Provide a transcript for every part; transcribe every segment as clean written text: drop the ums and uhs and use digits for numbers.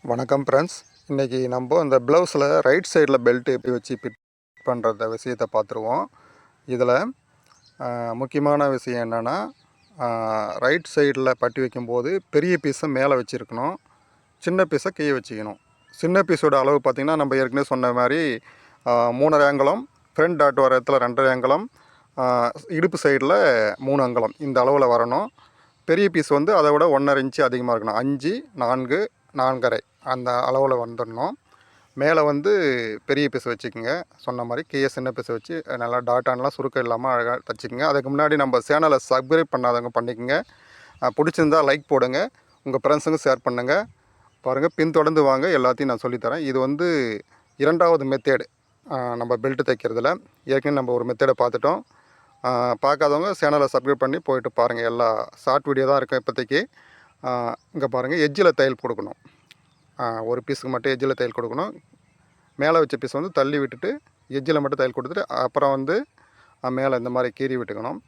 வணக்கம் ஃப்ரெண்ட்ஸ். இன்றைக்கி நம்ம இந்த ப்ளவுஸில் ரைட் சைடில் பெல்ட் எப்படி வச்சு ஃபிட் பண்ணுற விஷயத்தை பார்த்துருவோம். இதில் முக்கியமான விஷயம் என்னென்னா, ரைட் சைடில் பட்டி வைக்கும்போது பெரிய பீஸை மேலே வச்சுருக்கணும், சின்ன பீஸை கீழே வச்சுக்கணும். சின்ன பீஸோட அளவு பார்த்திங்கன்னா, நம்ம ஏற்கனவே சொன்ன மாதிரி 3.5 அங்குலம், ஃப்ரண்ட் டாட் வர இடத்துல 2.5 அங்குலம், இடுப்பு சைடில் 3 அங்குலம், இந்த அளவில் வரணும். பெரிய பீஸ் வந்து அதை விட 1.5 இன்ச்சு அதிகமாக இருக்கணும். 5, 4, 4.5 அந்த அளவில் வந்துடணும். மேலே வந்து பெரிய பீஸ் வச்சுக்கோங்க. சொன்ன மாதிரி கீழே சின்ன பீஸ் வச்சு நல்லா டாட்டான்லாம் சுருக்கம் இல்லாமல் அழகாக தச்சுக்கோங்க. அதுக்கு முன்னாடி நம்ம சேனலை சப்ஸ்கிரைப் பண்ணாதவங்க பண்ணிக்கோங்க. பிடிச்சிருந்தால் லைக் போடுங்க, உங்கள் ஃப்ரெண்ட்ஸுங்க ஷேர் பண்ணுங்கள். பாருங்கள், பின்தொடர்ந்து வாங்க, எல்லாத்தையும் நான் சொல்லித்தரேன். இது வந்து 2வது மெத்தேடு நம்ம பெல்ட்டு தைக்கிறதுல. ஏற்கனவே நம்ம ஒரு மெத்தேடை பார்த்துட்டோம். பார்க்காதவங்க சேனலை சப்ஸ்கிரைப் பண்ணி போயிட்டு பாருங்கள். எல்லா ஷார்ட் வீடியோ தான் இருக்கும் இப்போதைக்கு. இங்கே பாருங்கள், எஜ்ஜில் தையல் கொடுக்கணும். ஒரு பீஸுக்கு மட்டும் எஜ்ஜில் தையல் கொடுக்கணும். மேலே வச்ச பீஸ் வந்து தள்ளி விட்டுட்டு எஜ்ஜில் மட்டும் தையல் கொடுத்துட்டு அப்புறம் வந்து மேலே இந்த மாதிரி கீறி விட்டுக்கணும்.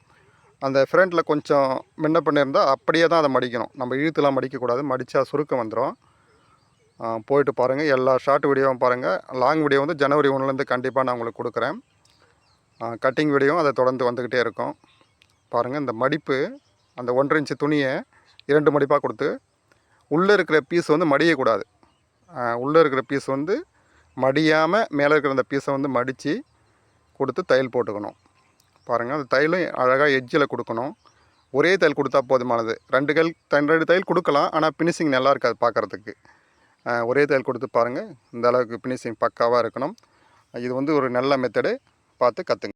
அந்த ஃப்ரண்ட்டில் கொஞ்சம் முன்ன பண்ணியிருந்தால் அப்படியே தான் அதை மடிக்கணும். நம்ம இழுத்துலாம் மடிக்கக்கூடாது, மடித்தா சுருக்கம் வந்துடும். போயிட்டு பாருங்கள். எல்லா ஷார்ட் வீடியோவும் பாருங்கள். லாங் வீடியோ வந்து ஜனவரி 1லேருந்து கண்டிப்பாக நான் உங்களுக்கு கொடுக்குறேன். கட்டிங் வீடியோவும் அதை தொடர்ந்து வந்துக்கிட்டே இருக்கும். பாருங்கள், இந்த மடிப்பு அந்த 1.5 இன்ச்சு துணியை 2 மடிப்பாக கொடுத்து உள்ளே இருக்கிற பீஸ் வந்து மடியக்கூடாது. உள்ளே இருக்கிற பீஸ் வந்து மடியாமல் மேலே இருக்கிற அந்த பீஸை வந்து மடித்து கொடுத்து தையல் போட்டுக்கணும். பாருங்கள், அந்த தையலும் அழகாக எஜ்ஜில் கொடுக்கணும். ஒரே தையல் கொடுத்தா போதுமானது. 2 தையல் கொடுக்கலாம், ஆனால் ஃபினிஷிங் நல்லா இருக்காது பார்க்குறதுக்கு. ஒரே தையல் கொடுத்து பாருங்கள், இந்த அளவுக்கு ஃபினிஷிங் பக்காவாக இருக்கணும். இது வந்து ஒரு நல்ல மெத்தடு, பார்த்து கற்றுங்க.